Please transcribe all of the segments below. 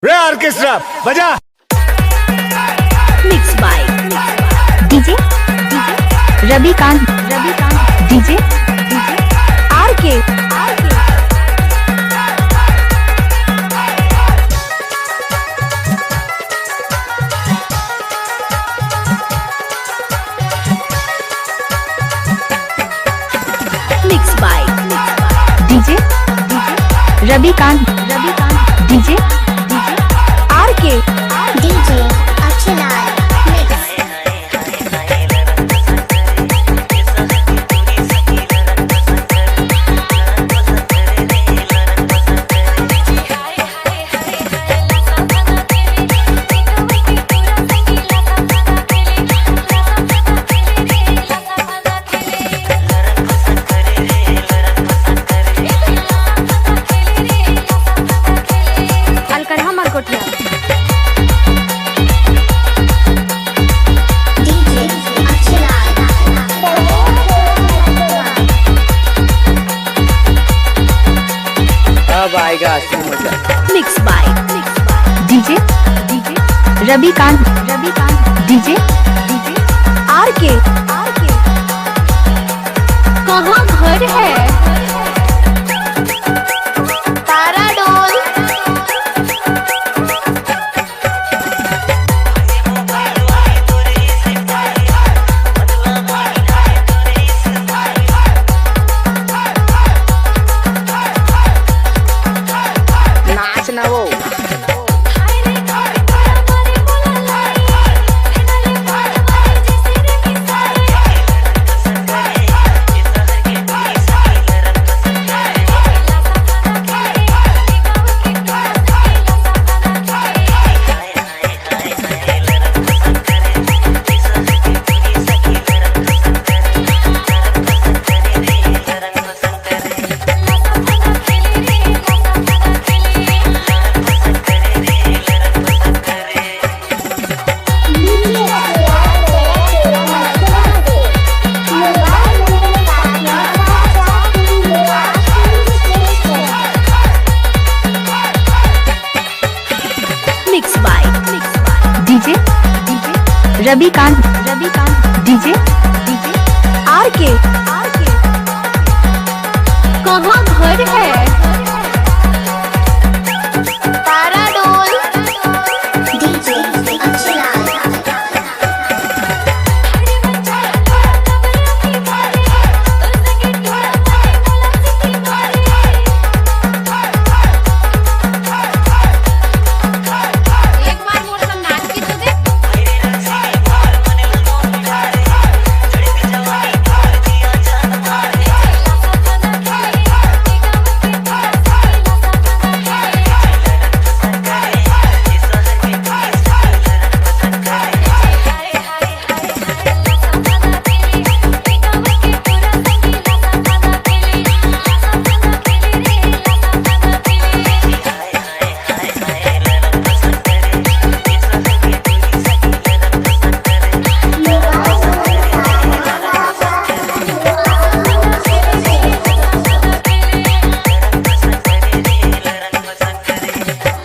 रे ऑर्केस्ट्रा बजा। Mix by DJ Ravikant DJ RK mix by DJ Ravikant DJ RK DJ achhelal mix अब आएगा असली मजा। Mix by DJ Ravikant DJ RK कहाँ घर है तारा डोल नाच ना वो mix by DJ Ravikant DJ RK कहाँ घर है तारा डोल DJ achhelal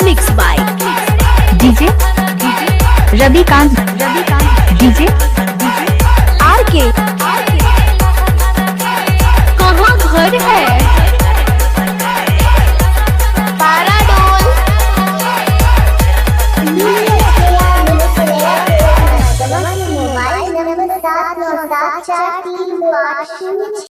mix by DJ Ravikant DJ RK कहाँ घर है तारा डोल मोबाइल नंबर 7974328066